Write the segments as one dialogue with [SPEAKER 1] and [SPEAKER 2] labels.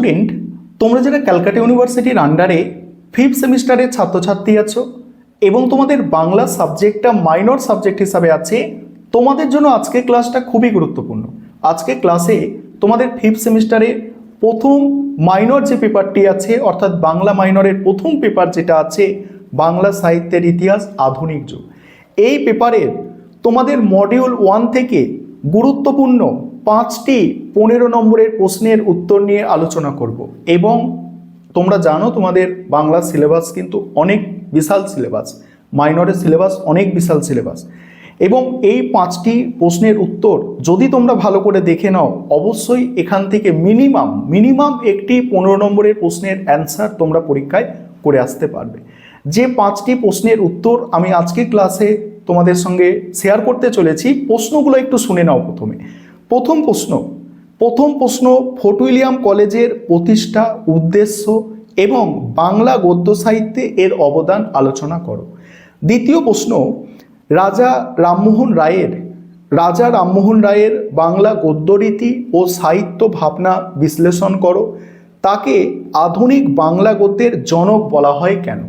[SPEAKER 1] Student, তোমরা যারা ক্যালকাটা ইউনিভার্সিটির আন্ডারে 5th সেমিস্টারের ছাত্রছাত্রী আছো এবং তোমাদের বাংলা সাবজেক্টটা মাইনর সাবজেক্ট হিসাবে আছে, তোমাদের জন্য আজকে ক্লাসটা খুবই গুরুত্বপূর্ণ। আজকে ক্লাসে তোমাদের 5th সেমিস্টারে প্রথম মাইনর যে পেপারটি আছে, অর্থাৎ বাংলা মাইনরের প্রথম পেপার যেটা আছে বাংলা সাহিত্যের ইতিহাস আধুনিক যুগ, এই পেপারের তোমাদের মডিউল 1 থেকে গুরুত্বপূর্ণ 5টি 15 নম্বরের প্রশ্নের উত্তর নিয়ে আলোচনা করব। এবং তোমরা জানো তোমাদের বাংলা সিলেবাস কিন্তু অনেক বিশাল সিলেবাস, মাইনরের সিলেবাস অনেক বিশাল সিলেবাস, এবং এই 5টি প্রশ্নের উত্তর যদি তোমরা ভালো করে দেখে নাও, অবশ্যই এখান থেকে মিনিমাম একটি 15 নম্বরের প্রশ্নের অ্যান্সার তোমরা পরীক্ষায় করে আসতে পারবে। যে 5টি প্রশ্নের উত্তর আমি আজকে ক্লাসে তোমাদের সঙ্গে শেয়ার করতে চলেছি, প্রশ্নগুলো একটু শুনে নাও। প্রথম প্রশ্ন ফোর্ট উইলিয়াম কলেজের প্রতিষ্ঠা, উদ্দেশ্য এবং বাংলা গদ্য সাহিত্যে এর অবদান আলোচনা করো। দ্বিতীয় প্রশ্ন, রাজা রামমোহন রায়ের বাংলা গদ্যরীতি ও সাহিত্য ভাবনা বিশ্লেষণ করো। তাকে আধুনিক বাংলা গদ্যের জনক বলা হয় কেন?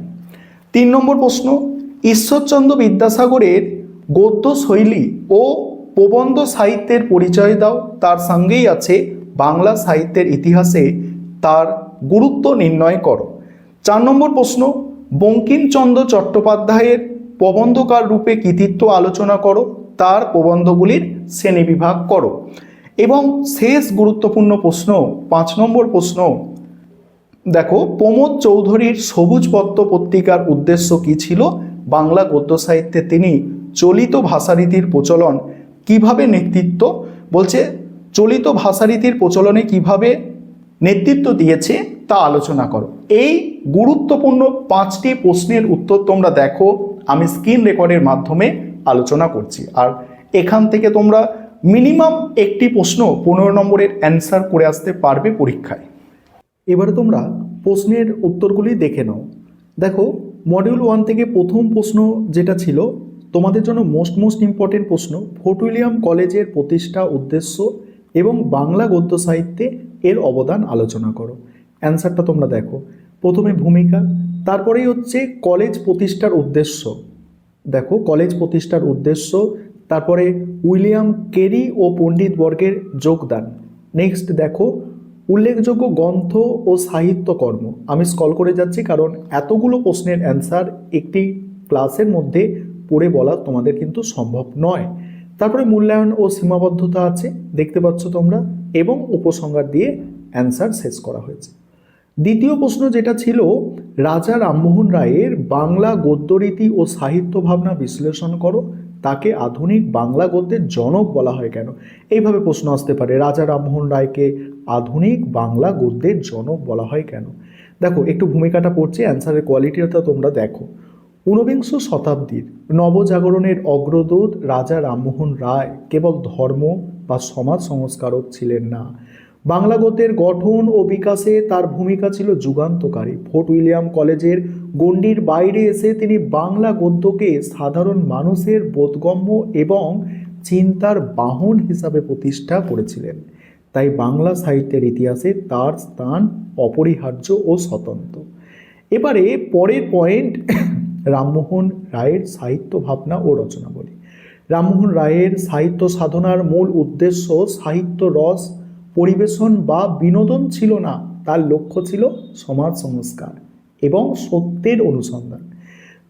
[SPEAKER 1] 3 নম্বর প্রশ্ন, ঈশ্বরচন্দ্র বিদ্যাসাগরের গদ্য শৈলী ও প্রবন্ধ সাহিত্যের পরিচয় দাও, তার সঙ্গেই আছে বাংলা সাহিত্যের ইতিহাসে তার গুরুত্ব নির্ণয় করো। 4 নম্বর প্রশ্ন, বঙ্কিমচন্দ্র চট্টোপাধ্যায়ের প্রবন্ধকার রূপে কৃতিত্ব আলোচনা করো, তার প্রবন্ধগুলির শ্রেণীবিভাগ করো। এবং শেষ গুরুত্বপূর্ণ প্রশ্ন 5 নম্বর প্রশ্ন, দেখো, প্রমোদ চৌধুরীর সবুজ পত্র পত্রিকার উদ্দেশ্য কি ছিল? বাংলা গদ্য সাহিত্যে তিনি চলিত ভাষারীতির প্রচলন কিভাবে চলিত ভাষারীতির প্রচলনে কিভাবে নেতৃত্ব দিয়েছে তা আলোচনা করো। এই গুরুত্বপূর্ণ 5টি প্রশ্নের উত্তর তোমরা দেখো, আমি স্ক্রিন রেকর্ডের মাধ্যমে আলোচনা করছি, আর এখান থেকে তোমরা মিনিমাম একটি প্রশ্ন 15 নম্বরের অ্যান্সার করে আসতে পারবে পরীক্ষায়। এবারে তোমরা প্রশ্নের উত্তরগুলি দেখে নাও। দেখো, মডিউল 1 থেকে প্রথম প্রশ্ন যেটা ছিল তোমাদের জন্য মোস্ট ইম্পর্টেন্ট প্রশ্ন, ফোর্ট উইলিয়াম কলেজের প্রতিষ্ঠা, উদ্দেশ্য এবং বাংলা গদ্য সাহিত্যে এর অবদান আলোচনা করো। অ্যান্সারটা তোমরা দেখো, প্রথমে ভূমিকা, তারপরেই হচ্ছে কলেজ প্রতিষ্ঠার উদ্দেশ্য। দেখো, কলেজ প্রতিষ্ঠার উদ্দেশ্য, তারপরে উইলিয়াম কেরি ও পণ্ডিত বর্গের যোগদান। নেক্সট দেখো, উল্লেখযোগ্য গ্রন্থ ও সাহিত্যকর্ম। আমি স্ক্রল করে যাচ্ছি কারণ এতগুলো প্রশ্নের অ্যান্সার একটি ক্লাসের মধ্যে পড়ে বলা তোমাদের কিন্তু সম্ভব নয়। তারপরে মূল্যায়ন ও সীমাবদ্ধতা আছে, দেখতে পাচ্ছ তোমরা, এবং উপসংহার দিয়ে অ্যান্সার শেষ করা হয়েছে। দ্বিতীয় প্রশ্ন যেটা ছিল, রাজা রামমোহন রায়ের বাংলা গদ্যরীতি ও সাহিত্য ভাবনা বিশ্লেষণ করো, তাকে আধুনিক বাংলা গদ্যের জনক বলা হয় কেন? এইভাবে প্রশ্ন আসতে পারে, রাজা রামমোহন রায়কে আধুনিক বাংলা গদ্যের জনক বলা হয় কেন? দেখো, একটু ভূমিকাটা পড়ছে, অ্যান্সারের কোয়ালিটিটা তোমরা দেখো। ঊনবিংশ শতাব্দীর নবজাগরণের অগ্রদূত রাজা রামমোহন রায় কেবল ধর্ম বা সমাজ সংস্কারক ছিলেন না, বাংলা গদ্যের গঠন ও বিকাশে তার ভূমিকা ছিল যুগান্তকারী। ফোর্ট উইলিয়াম কলেজের গণ্ডির বাইরে এসে তিনি বাংলা গদ্যকে সাধারণ মানুষের বোধগম্য এবং চিন্তার বাহন হিসাবে প্রতিষ্ঠা করেছিলেন। তাই বাংলা সাহিত্যের ইতিহাসে তার স্থান অপরিহার্য ও স্বতন্ত্র। এবারে পরের পয়েন্ট, রামমোহন রায়ের সাহিত্য ভাবনা ও রচনাবলী। রামমোহন রায়ের সাহিত্য সাধনার মূল উদ্দেশ্য সাহিত্য রস পরিবেশন বা বিনোদন ছিল না, তার লক্ষ্য ছিল সমাজ সংস্কার এবং সত্যের অনুসন্ধান।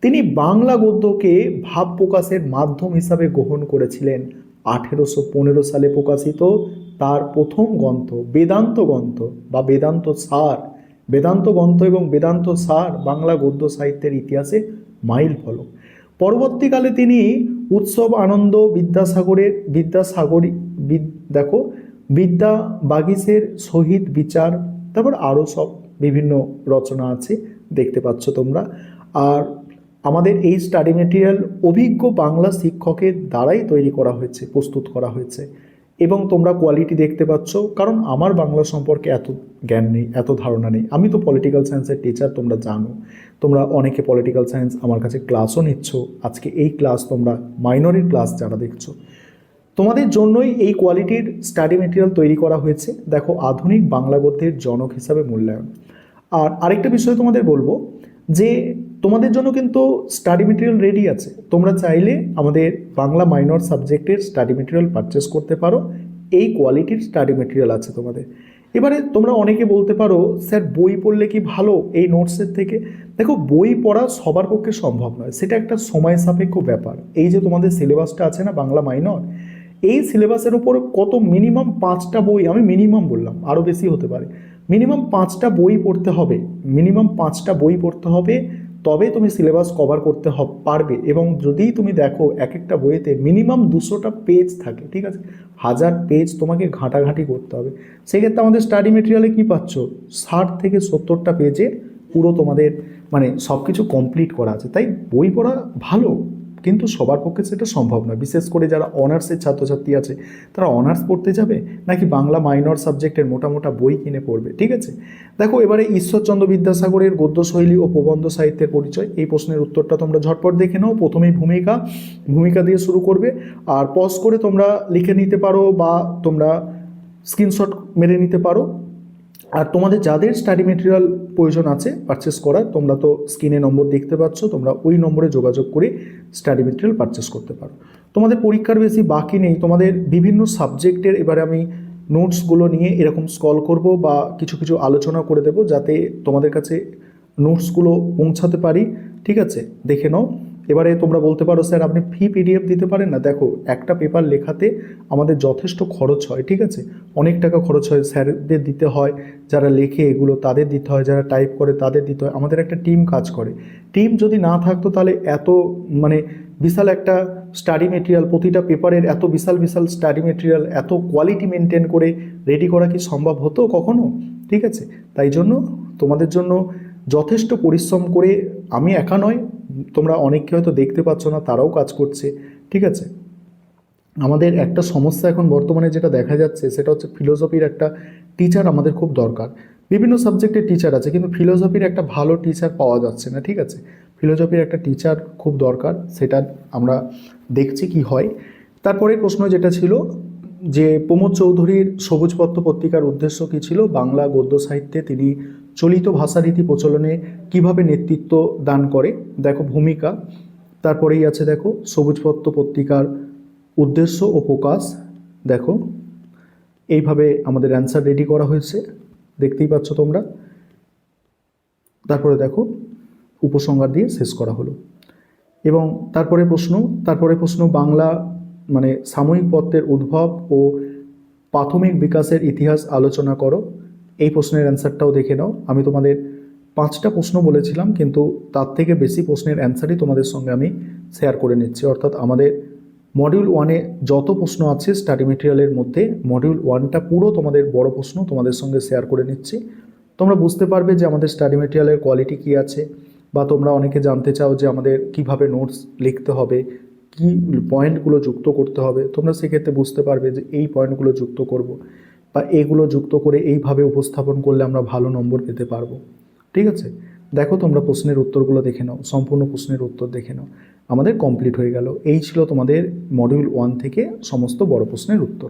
[SPEAKER 1] তিনি বাংলা গদ্যকে ভাব প্রকাশের মাধ্যম হিসাবে গ্রহণ করেছিলেন। 1815 সালে প্রকাশিত তার প্রথম গ্রন্থ বেদান্ত গ্রন্থ বা বেদান্ত গ্রন্থ এবং বেদান্ত সার বাংলা গদ্য সাহিত্যের ইতিহাসে মাইল ফলক। পরবর্তীকালে তিনি উৎসব আনন্দ, বিদ্যা বাগিসের সহিত বিচার, তারপর আরও সব বিভিন্ন রচনা আছে, দেখতে পাচ্ছ তোমরা। আর আমাদের এই স্টাডি মেটেরিয়াল অভিজ্ঞ বাংলা শিক্ষকের দ্বারাই তৈরি করা হয়েছে, প্রস্তুত করা হয়েছে, এবং তোমরা কোয়ালিটি দেখতে পাচ্ছ, কারণ আমার বাংলা সম্পর্কে এত জ্ঞান নেই, এত ধারণা নেই। আমি তো পলিটিক্যাল সায়েন্সের টিচার, তোমরা জানো, তোমরা অনেকে পলিটিক্যাল সায়েন্স আমার কাছে ক্লাসও নিচ্ছ। আজকে এই ক্লাস তোমরা মাইনরের ক্লাস যারা দেখছো, তোমাদের জন্যই এই কোয়ালিটির স্টাডি মেটেরিয়াল তৈরি করা হয়েছে। দেখো, আধুনিক বাংলা গদ্যের জনক হিসাবে মূল্যায়ন। আর আরেকটা বিষয় তোমাদের বলবো যে তোমাদের জন্য কিন্তু স্টাডি মেটেরিয়াল রেডি আছে। তোমরা চাইলে আমাদের বাংলা মাইনর সাবজেক্টের স্টাডি মেটেরিয়াল পারচেস করতে পারো। এই কোয়ালিটির স্টাডি মেটেরিয়াল আছে তোমাদের। এবারে তোমরা অনেকে বলতে পারো, স্যার বই পড়লে কি ভালো এই নোটসের থেকে? দেখো, বই পড়া সবার পক্ষে সম্ভব নয়, সেটা একটা সময় সাপেক্ষ ব্যাপার। এই যে তোমাদের সিলেবাসটা আছে না বাংলা মাইনর, এই সিলেবাসের উপর কত মিনিমাম 5টা বই, আমি মিনিমাম বললাম, আরও বেশি হতে পারে, মিনিমাম 5টা বই পড়তে হবে। মিনিমাম 5টা বই পড়তে হবে, তবে তুমি সিলেবাস কভার করতে পারবে। এবং যদি তুমি দেখো এক একটা বইতে মিনিমাম 200টা পেজ থাকে, ঠিক আছে, 1000 পেজ তোমাকে ঘাঁটাঘাঁটি করতে হবে। সেক্ষেত্রে আমাদের স্টাডি মেটেরিয়ালে কী পাচ্ছ, 60 থেকে 70টা পেজে পুরো তোমাদের মানে সব কিছু কমপ্লিট করা আছে। তাই বই পড়া ভালো, কিন্তু সবার পক্ষে সেটা সম্ভব নয়। বিশেষ করে যারা অনার্সের ছাত্রছাত্রী আছে, তারা অনার্স পড়তে যাবে নাকি বাংলা মাইনর সাবজেক্টের মোটা মোটা বই কিনে পড়বে? ঠিক আছে, দেখো এবারে ঈশ্বরচন্দ্র বিদ্যাসাগরের গদ্যশৈলী ও প্রবন্ধ সাহিত্যের পরিচয়, এই প্রশ্নের উত্তরটা তোমরা ঝটপট দেখে নাও। প্রথমেই ভূমিকা দিয়ে শুরু করবে, আর পজ করে তোমরা লিখে নিতে পারো বা তোমরা স্ক্রিনশট মেরে নিতে পারো। আর তোমাদের যাদের স্টাডি মেটেরিয়াল প্রয়োজন আছে পারচেস করার, তোমরা তো স্ক্রিনে নম্বর দেখতে পাচ্ছ, তোমরা ওই নম্বরে যোগাযোগ করে স্টাডি মেটেরিয়াল পারচেস করতে পারো। তোমাদের পরীক্ষার বেশি বাকি নেই, তোমাদের বিভিন্ন সাবজেক্টের এবারে আমি নোটসগুলো নিয়ে এরকম স্ক্রল করব বা কিছু কিছু আলোচনা করে দেব, যাতে তোমাদের কাছে নোটসগুলো পৌঁছাতে পারি। ঠিক আছে, দেখে নাও। এবারে তোমরা বলতে পারো, স্যার আপনি ফি পিডিএফ দিতে পারেন না? দেখো, একটা পেপার লেখাতে আমাদের যথেষ্ট খরচ হয়, ঠিক আছে, অনেক টাকা খরচ হয়। স্যারদের দিতে হয়, যারা লেখে এগুলো তাদের দিতে হয়, যারা টাইপ করে তাদের দিতে হয়। আমাদের একটা টিম কাজ করে, টিম যদি না থাকতো তাহলে এত মানে বিশাল একটা স্টাডি মেটেরিয়াল, প্রতিটা পেপারের এত বিশাল বিশাল স্টাডি মেটেরিয়াল এত কোয়ালিটি মেনটেন করে রেডি করা কি সম্ভব হতো কখনো? ঠিক আছে, তাই জন্য তোমাদের জন্য যথেষ্ট পরিশ্রম করে, আমি একা নয়, তোমরা অনেককে হয়তো দেখতে পাচ্ছ না, তারাও কাজ করছে। ঠিক আছে, আমাদের একটা সমস্যা এখন বর্তমানে যেটা দেখা যাচ্ছে, সেটা হচ্ছে ফিলোসফির একটা টিচার আমাদের খুব দরকার। বিভিন্ন সাবজেক্টের টিচার আছে, কিন্তু ফিলোসফির একটা ভালো টিচার পাওয়া যাচ্ছে না। ঠিক আছে, ফিলোসফির একটা টিচার খুব দরকার, সেটা আমরা দেখছি কি হয়। তারপরে প্রশ্ন যেটা ছিল যে প্রমোদ চৌধুরীর সবুজপত্র পত্রিকার উদ্দেশ্য কী ছিল? বাংলা গদ্য সাহিত্যে তিনি চলিত ভাষারীতি প্রচলনে কিভাবে নেতৃত্ব দান করে। দেখো ভূমিকা, তারপরেই আছে দেখো সবুজপত্র পত্রিকার উদ্দেশ্য ও প্রকাশ। দেখো এইভাবে আমাদের অ্যান্সার রেডি করা হয়েছে, দেখতেই পাচ্ছ তোমরা। তারপরে দেখো উপসংহার দিয়ে শেষ করা হলো। এবং তারপরে প্রশ্ন বাংলা মানে সাময়িক পত্রের উদ্ভব ও প্রাথমিক বিকাশের ইতিহাস আলোচনা করো। এই প্রশ্নের অ্যান্সারটাও দেখে নাও। আমি তোমাদের 5টা প্রশ্ন বলেছিলাম, কিন্তু তার থেকে বেশি প্রশ্নের অ্যান্সারই তোমাদের সঙ্গে আমি শেয়ার করে নিচ্ছি। অর্থাৎ আমাদের মডিউল 1-এ যত প্রশ্ন আছে স্টাডি মেটেরিয়ালের মধ্যে, মডিউল 1টা পুরো তোমাদের বড় প্রশ্ন তোমাদের সঙ্গে শেয়ার করে নিচ্ছি। তোমরা বুঝতে পারবে যে আমাদের স্টাডি মেটেরিয়ালের কোয়ালিটি কী আছে, বা তোমরা অনেকে জানতে চাও যে আমাদের কিভাবে নোটস লিখতে হবে, কি পয়েন্টগুলো যুক্ত করতে হবে। তোমরা সেক্ষেত্রে বুঝতে পারবে যে এই পয়েন্টগুলো যুক্ত করব, বা এগুলো যুক্ত করে এইভাবে উপস্থাপন করলে আমরা ভালো নম্বর পেতে পারবো। ঠিক আছে, দেখো তোমরা প্রশ্নের উত্তরগুলো দেখে নাও, সম্পূর্ণ প্রশ্নের উত্তর দেখে নাও। আমাদের কমপ্লিট হয়ে গেল। এই ছিল তোমাদের মডিউল 1 থেকে সমস্ত বড় প্রশ্নের উত্তর।